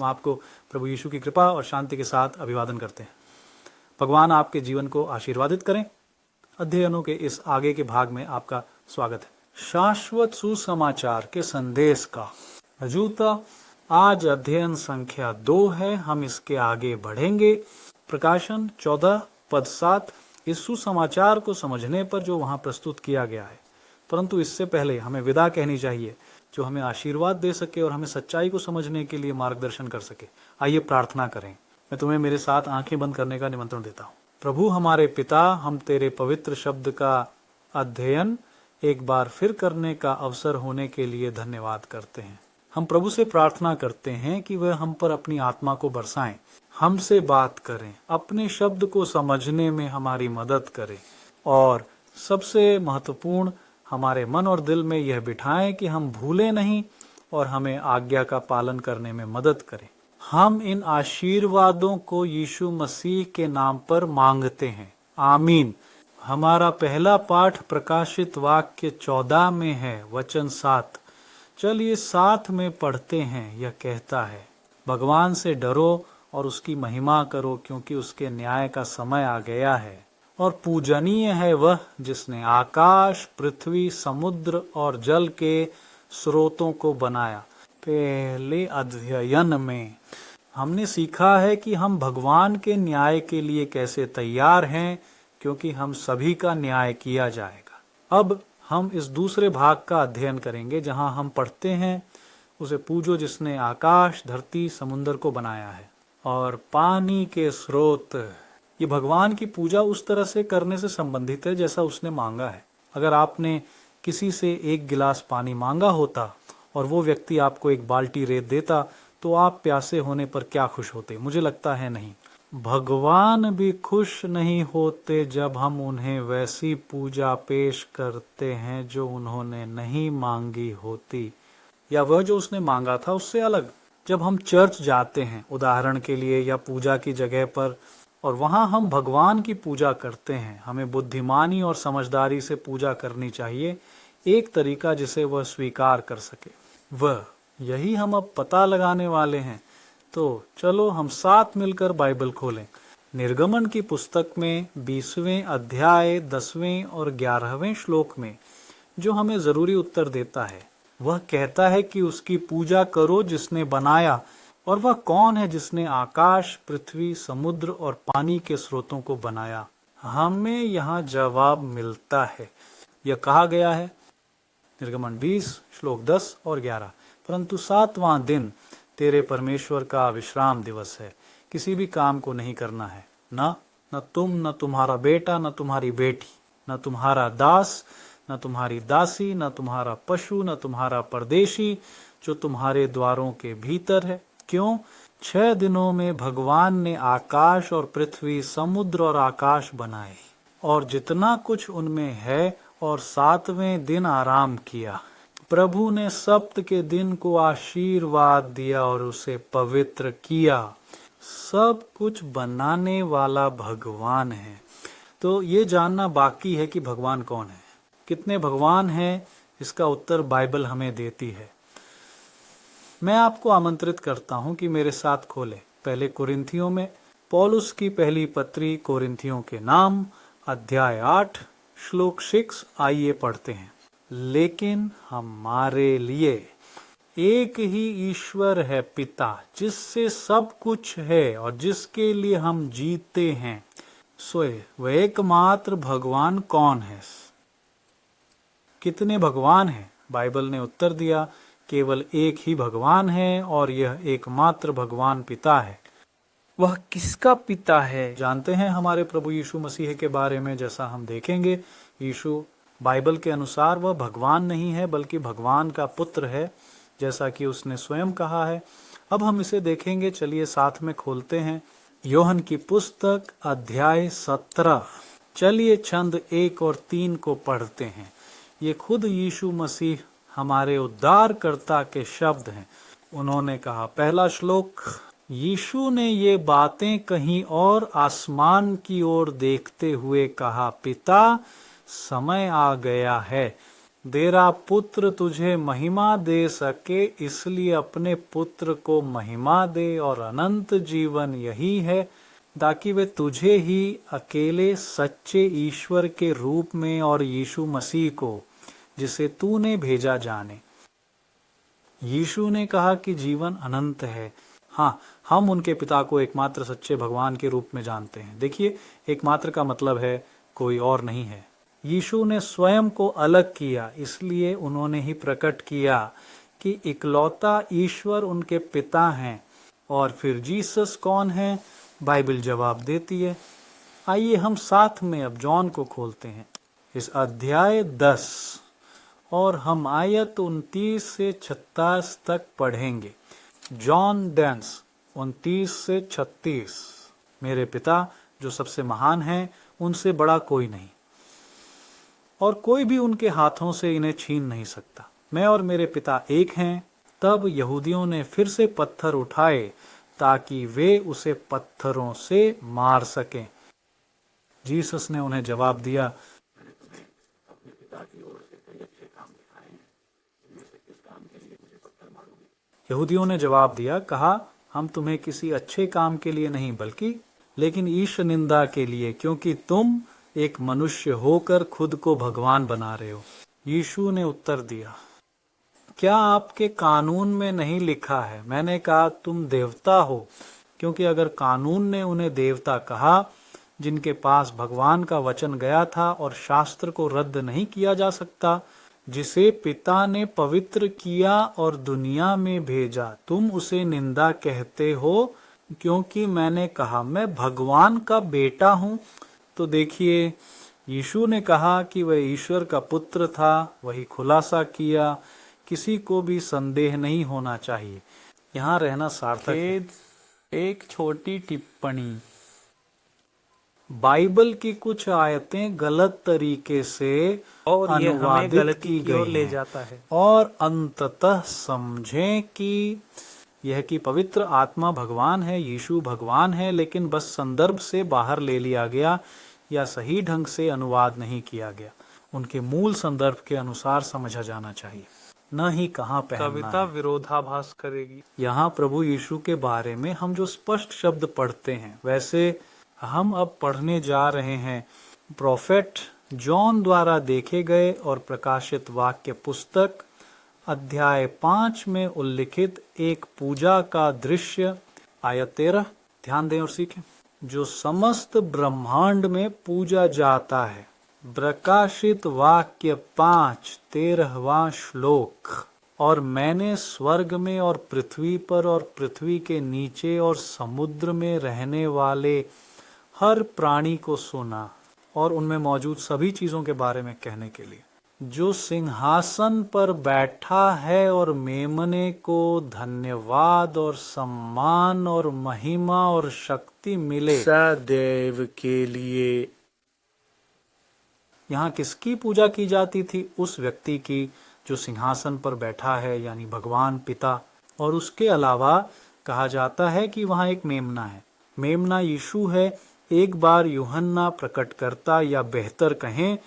आपको प्रभु यीशु की कृपा और शांति के साथ अभिवादन करते हैं। भगवान आपके जीवन को आशीर्वादित करें। अध्ययनों के इस आगे के भाग में आपका स्वागत है। शाश्वत सुसमाचार के संदेश का अजूता आज अध्ययन संख्या 2 है। हम इसके आगे बढ़ेंगे। प्रकाशन 14 पद 7 इस सुसमाचार को समझने पर जो वहां प्रस्तुत किया गया है, परंतु इससे पहले हमें विदा कहनी चाहिए जो हमें आशीर्वाद दे सके और हमें सच्चाई को समझने के लिए मार्गदर्शन कर सके। आइए प्रार्थना करें। मैं तुम्हें मेरे साथ आंखें बंद करने का निमंत्रण देता हूँ। प्रभु हमारे पिता, हम तेरे पवित्र शब्द का अध्ययन एक बार फिर करने का अवसर होने के लिए धन्यवाद करते हैं। हम प्रभु से प्रार्थना करते हैं कि वह हम पर अपनी आत्मा को बरसाएं, हमसे बात करें, अपने शब्द को समझने में हमारी मदद करें और सबसे महत्वपूर्ण हमारे मन और दिल में यह बिठाएं कि हम भूलें नहीं और हमें आज्ञा का पालन करने में मदद करें। हम इन आशीर्वादों को यीशु मसीह के नाम पर मांगते हैं, आमीन। हमारा पहला पाठ प्रकाशित वाक्य 14 में है, वचन 7। चलिए साथ में पढ़ते हैं। यह कहता है, भगवान से डरो और उसकी महिमा करो, क्योंकि उसके न्याय का समय आ गया है और पूजनीय है वह जिसने आकाश, पृथ्वी, समुद्र और जल के स्रोतों को बनाया। पहले अध्ययन में हमने सीखा है कि हम भगवान के न्याय के लिए कैसे तैयार हैं, क्योंकि हम सभी का न्याय किया जाएगा। अब हम इस दूसरे भाग का अध्ययन करेंगे जहां हम पढ़ते हैं, उसे पूजो जिसने आकाश, धरती, समुद्र को बनाया है और पानी के स्रोत। ये भगवान की पूजा उस तरह से करने से संबंधित है जैसा उसने मांगा है। अगर आपने किसी से एक गिलास पानी मांगा होता और वो व्यक्ति आपको एक बाल्टी रेत देता, तो आप प्यासे होने पर क्या खुश होते? मुझे लगता है नहीं। भगवान भी खुश नहीं होते जब हम उन्हें वैसी पूजा पेश करते हैं जो उन्होंने नहीं मांगी होती, या वह जो उसने मांगा था उससे अलग। जब हम चर्च जाते हैं उदाहरण के लिए या पूजा की जगह पर, और वहां हम भगवान की पूजा करते हैं, हमें बुद्धिमानी और समझदारी से पूजा करनी चाहिए, एक तरीका जिसे वह स्वीकार कर सके। वह यही हम अब पता लगाने वाले हैं। तो चलो हम साथ मिलकर बाइबल खोलें। निर्गमन की पुस्तक में 20वें अध्याय 10वें और 11वें श्लोक में जो हमें जरूरी उत्तर देता है, वह कहता है कि उसकी पूजा करो जिसने बनाया। और वह कौन है जिसने आकाश, पृथ्वी, समुद्र और पानी के स्रोतों को बनाया? हमें यहाँ जवाब मिलता है। यह कहा गया है निर्गमन 20 श्लोक 10 और 11, परंतु 7वां दिन तेरे परमेश्वर का विश्राम दिवस है, किसी भी काम को नहीं करना है, न तुम, न तुम्हारा बेटा, न तुम्हारी बेटी, न तुम्हारा दास, न तुम्हारी दासी, न तुम्हारा पशु, न तुम्हारा परदेशी जो तुम्हारे द्वारों के भीतर है। क्यों? 6 दिनों में भगवान ने आकाश और पृथ्वी, समुद्र और आकाश बनाए और जितना कुछ उनमें है, और 7वें दिन आराम किया। प्रभु ने सप्त के दिन को आशीर्वाद दिया और उसे पवित्र किया। सब कुछ बनाने वाला भगवान है। तो ये जानना बाकी है कि भगवान कौन है। कितने भगवान हैं, इसका उत्तर बाइबल हमें देती है। मैं आपको आमंत्रित करता हूं कि मेरे साथ खोलें पहले कोरिन्थियों में पौलुस की पहली पत्री कोरिन्थियों के नाम, अध्याय 8 श्लोक 6। आइए पढ़ते हैं। लेकिन हमारे लिए एक ही ईश्वर है पिता, जिससे सब कुछ है और जिसके लिए हम जीते हैं। सोए वह एकमात्र भगवान कौन है? कितने भगवान हैं? बाइबल ने उत्तर दिया, केवल एक ही भगवान है और यह एकमात्र भगवान पिता है। वह किसका पिता है? जानते हैं हमारे प्रभु यीशु मसीह के बारे में। जैसा हम देखेंगे, यीशु बाइबल के अनुसार वह भगवान नहीं है बल्कि भगवान का पुत्र है, जैसा कि उसने स्वयं कहा है। अब हम इसे देखेंगे। चलिए साथ में खोलते हैं योहन की पुस्तक अध्याय 17। चलिए छंद 1 और 3 को पढ़ते हैं। ये खुद यीशु मसीह हमारे उद्धारकर्ता के शब्द हैं। उन्होंने कहा, पहला श्लोक, यीशु ने ये बातें कहीं और आसमान की ओर देखते हुए कहा, पिता समय आ गया है, तेरा पुत्र तुझे महिमा दे सके, इसलिए अपने पुत्र को महिमा दे, और अनंत जीवन यही है ताकि वे तुझे ही अकेले सच्चे ईश्वर के रूप में और यीशु मसीह को जिसे तूने भेजा जाने। यीशु ने कहा कि जीवन अनंत है। हाँ, हम उनके पिता को एकमात्र सच्चे भगवान के रूप में जानते हैं। देखिए, एकमात्र का मतलब है कोई और नहीं है। यीशु ने स्वयं को अलग किया, इसलिए उन्होंने ही प्रकट किया कि इकलौता ईश्वर उनके पिता हैं। और फिर जीसस कौन है? बाइबल जवाब देती है। आइए हम साथ में अब जॉन को खोलते हैं, इस अध्याय 10, और हम आयत 29 से 36 तक पढ़ेंगे। जॉन 10 29 से 36। मेरे पिता जो सबसे महान हैं, उनसे बड़ा कोई नहीं, और कोई भी उनके हाथों से इन्हें छीन नहीं सकता। मैं और मेरे पिता एक हैं। तब यहूदियों ने फिर से पत्थर उठाए ताकि वे उसे पत्थरों से मार सकें। जीसस ने उन्हें जवाब दिया, यहूदियों ने जवाब दिया, कहा, हम तुम्हें किसी अच्छे काम के लिए नहीं बल्कि लेकिन ईश निंदा के लिए, क्योंकि तुम एक मनुष्य होकर खुद को भगवान बना रहे हो। यीशु ने उत्तर दिया, क्या आपके कानून में नहीं लिखा है? मैंने कहा, तुम देवता हो, क्योंकि अगर कानून ने उन्हें देवता कहा जिनके पास भगवान का वचन गया था और शास्त्र को रद्द नहीं किया जा सकता, जिसे पिता ने पवित्र किया और दुनिया में भेजा, तुम उसे निंदा कहते हो क्योंकि मैंने कहा मैं भगवान का बेटा हूं। तो देखिए, यीशु ने कहा कि वह ईश्वर का पुत्र था, वही खुलासा किया। किसी को भी संदेह नहीं होना चाहिए। यहाँ रहना सार्थक है। एक छोटी टिप्पणी, बाइबल की कुछ आयतें गलत तरीके से और ये हमें अनुवादित गलती की की ओर गई ले हैं। जाता है। और अंततः समझें कि यह कि पवित्र आत्मा भगवान है, यीशु भगवान है, लेकिन बस संदर्भ से बाहर ले लिया गया या सही ढंग से अनुवाद नहीं किया गया। उनके मूल संदर्भ के अनुसार समझा जाना चाहिए, न ही कहाँ पहनना कविता है। विरोधाभास करेगी। यहाँ प्रभु यीशु के बारे में हम जो स्पष्ट शब्द पढ़ते हैं, वैसे हम अब पढ़ने जा रहे हैं प्रोफेट जॉन द्वारा देखे गए और प्रकाशित वाक्य पुस्तक अध्याय 5 में उल्लिखित एक पूजा का दृश्य। आयत 13, ध्यान दें और सीखें। जो समस्त ब्रह्मांड में पूजा जाता है। प्रकाशित वाक्य 5 13वां श्लोक। और मैंने स्वर्ग में और पृथ्वी पर और पृथ्वी के नीचे और समुद्र में रहने वाले हर प्राणी को सुना, और उनमें मौजूद सभी चीजों के बारे में कहने के लिए, जो सिंहासन पर बैठा है और मेमने को धन्यवाद और सम्मान और महिमा और शक्ति मिले सदैव के लिए। यहाँ किसकी पूजा की जाती थी? उस व्यक्ति की जो सिंहासन पर बैठा है, यानी भगवान पिता। और उसके अलावा कहा जाता है कि वहाँ एक मेमना है। मेमना यीशु है। एक बार यूहन्ना प्रकटकर्ता, या बेहतर कहें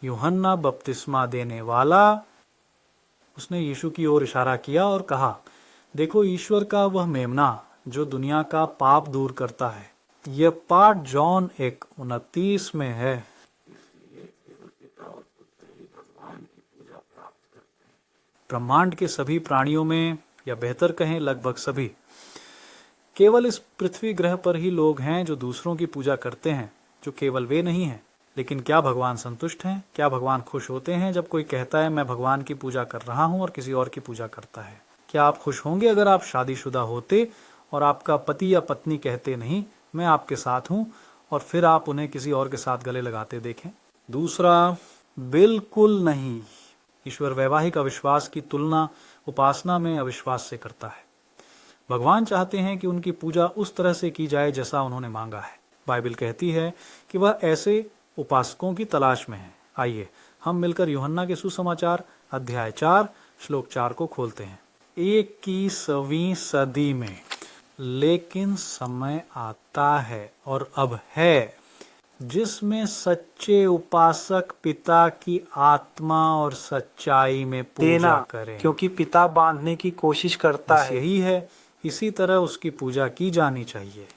यूहन्ना बपतिस्मा देने वाला, उसने यीशु की ओर इशारा किया और कहा, देखो ईश्वर का वह मेमना जो दुनिया का पाप दूर करता है। यह पाठ जॉन 1:29 में है। ब्रह्मांड के सभी प्राणियों में, या बेहतर कहें लगभग सभी, केवल इस पृथ्वी ग्रह पर ही लोग हैं जो दूसरों की पूजा करते हैं, जो केवल वे नहीं हैं। लेकिन क्या भगवान संतुष्ट हैं? क्या भगवान खुश होते हैं जब कोई कहता है मैं भगवान की पूजा कर रहा हूं और किसी और की पूजा करता है? क्या आप खुश होंगे अगर आप शादीशुदा होते और आपका पति या पत्नी कहते नहीं मैं आपके साथ हूं, और फिर आप उन्हें किसी और के साथ गले लगाते देखें? दूसरा, बिल्कुल नहीं। ईश्वर वैवाहिक अविश्वास की तुलना उपासना में अविश्वास से करता है। भगवान चाहते हैं कि उनकी पूजा उस तरह से की जाए जैसा उन्होंने मांगा है। बाइबल कहती है कि वह ऐसे उपासकों की तलाश में है। आइए हम मिलकर यूहन्ना के सुसमाचार अध्याय 4 श्लोक 4 को खोलते हैं। 21वीं सदी में लेकिन समय आता है और अब है जिसमें सच्चे उपासक पिता की आत्मा और सच्चाई में पूजा देना, करें। क्योंकि पिता बांधने की कोशिश करता बस है। यही है, इसी तरह उसकी पूजा की जानी चाहिए।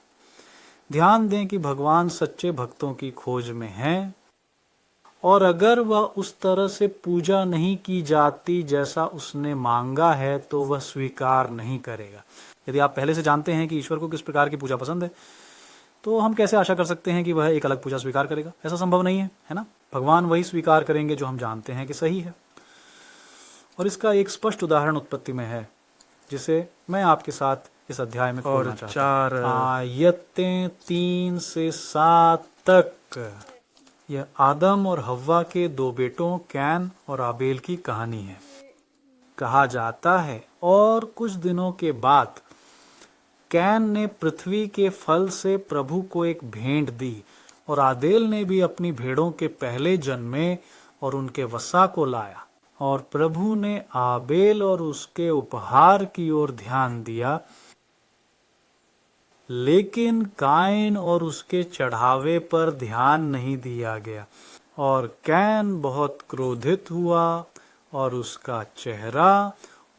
ध्यान दें कि भगवान सच्चे भक्तों की खोज में हैं, और अगर वह उस तरह से पूजा नहीं की जाती जैसा उसने मांगा है तो वह स्वीकार नहीं करेगा। यदि आप पहले से जानते हैं कि ईश्वर को किस प्रकार की पूजा पसंद है, तो हम कैसे आशा कर सकते हैं कि वह एक अलग पूजा स्वीकार करेगा? ऐसा संभव नहीं है, है ना? भगवान वही स्वीकार करेंगे जो हम जानते हैं कि सही है। और इसका एक स्पष्ट उदाहरण उत्पत्ति में है, जिसे मैं आपके साथ इस अध्याय में खोलना चाहता हूं। आयतें 3 से 7 तक यह आदम और हव्वा के 2 बेटों कैन और आबेल की कहानी है। कहा जाता है, और कुछ दिनों के बाद कैन ने पृथ्वी के फल से प्रभु को एक भेंट दी, और आबेल ने भी अपनी भेड़ों के पहले जन्मे और उनके वसा को लाया। और प्रभु ने आबेल और उसके उपहार की ओर ध्यान दिया, लेकिन काइन और उसके चढ़ावे पर ध्यान नहीं दिया गया। और कैन बहुत क्रोधित हुआ और उसका चेहरा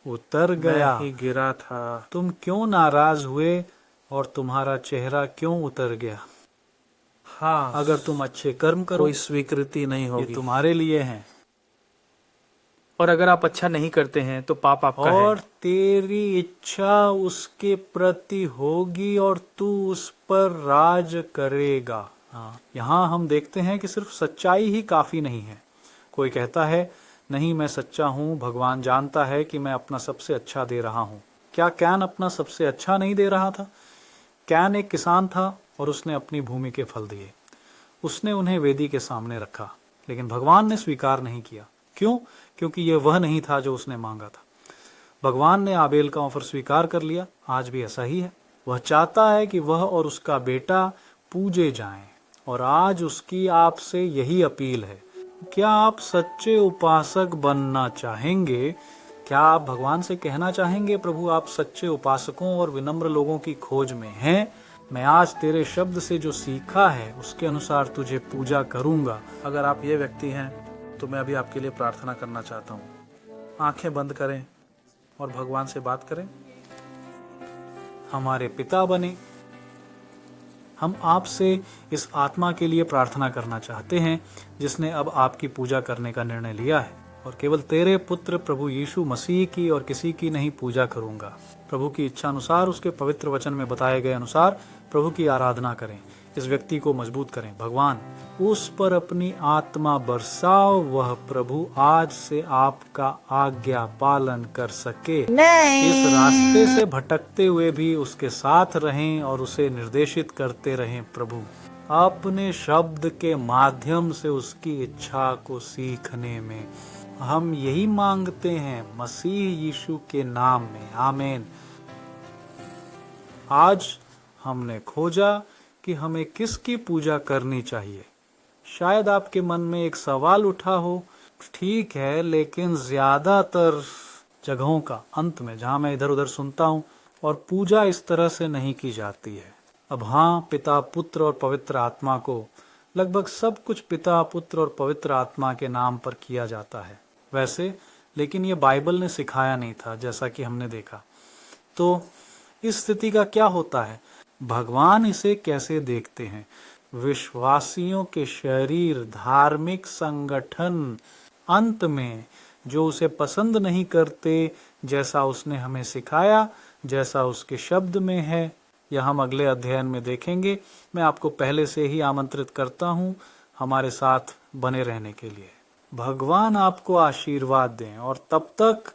उतर गया। मैं ही गिरा था। तुम क्यों नाराज हुए और तुम्हारा चेहरा क्यों उतर गया? हाँ, अगर तुम अच्छे कर्म करो, कोई स्वीकृति नहीं ये होगी, तुम्हारे लिए हैं, और अगर आप अच्छा नहीं करते हैं तो पाप आपका और है। तेरी इच्छा उसके प्रति होगी और तू उस पर राज करेगा। हाँ, यहाँ हम देखते हैं कि सिर्फ सच्चाई ही काफी नहीं है। कोई कहता है, नहीं मैं सच्चा हूँ, भगवान जानता है कि मैं अपना सबसे अच्छा दे रहा हूँ। क्या कैन अपना सबसे अच्छा नहीं दे रहा था? कैन एक किसान था और उसने अपनी भूमि के फल दिए। उसने उन्हें वेदी के सामने रखा, लेकिन भगवान ने स्वीकार नहीं किया। क्यों? क्योंकि यह वह नहीं था जो उसने मांगा था। भगवान ने आबेल का ऑफर स्वीकार कर लिया। आज भी ऐसा ही है। वह चाहता है कि वह और उसका बेटा पूजे जाएं, और आज उसकी आपसे यही अपील है। क्या आप सच्चे उपासक बनना चाहेंगे? क्या आप भगवान से कहना चाहेंगे, प्रभु आप सच्चे उपासकों और विनम्र लोगों की खोज में हैं? मैं आज तेरे शब्द से जो सीखा है उसके अनुसार तुझे पूजा करूंगा। अगर आप ये व्यक्ति हैं तो मैं अभी आपके लिए प्रार्थना करना चाहता हूँ। आंखें बंद करें और भगवान से बात करें। हमारे पिता बने, हम आपसे इस आत्मा के लिए प्रार्थना करना चाहते हैं जिसने अब आपकी पूजा करने का निर्णय लिया है, और केवल तेरे पुत्र प्रभु यीशु मसीह की और किसी की नहीं पूजा करूंगा। प्रभु की इच्छा अनुसार, उसके पवित्र वचन में बताए गए अनुसार प्रभु की आराधना करें। इस व्यक्ति को मजबूत करें। भगवान उस पर अपनी आत्मा बरसाओ, वह प्रभु आज से आपका आज्ञा पालन कर सके। इस रास्ते से भटकते हुए भी उसके साथ रहें और उसे निर्देशित करते रहें। प्रभु अपने शब्द के माध्यम से उसकी इच्छा को सीखने में हम यही मांगते हैं, मसीह यीशु के नाम में, आमीन। आज हमने खोजा कि हमें किसकी पूजा करनी चाहिए। शायद आपके मन में एक सवाल उठा हो, ठीक है, लेकिन ज्यादातर जगहों का अंत में जहां मैं इधर उधर सुनता हूं, और पूजा इस तरह से नहीं की जाती है। अब हाँ, पिता, पुत्र और पवित्र आत्मा को, लगभग सब कुछ पिता, पुत्र और पवित्र आत्मा के नाम पर किया जाता है वैसे, लेकिन ये बाइबल ने सिखाया नहीं था, जैसा कि हमने देखा। तो इस स्थिति का क्या होता है? भगवान इसे कैसे देखते हैं? विश्वासियों के शरीर, धार्मिक संगठन, अंत में जो उसे पसंद नहीं करते, जैसा उसने हमें सिखाया, जैसा उसके शब्द में है, यह हम अगले अध्ययन में देखेंगे। मैं आपको पहले से ही आमंत्रित करता हूँ हमारे साथ बने रहने के लिए। भगवान आपको आशीर्वाद दें, और तब तक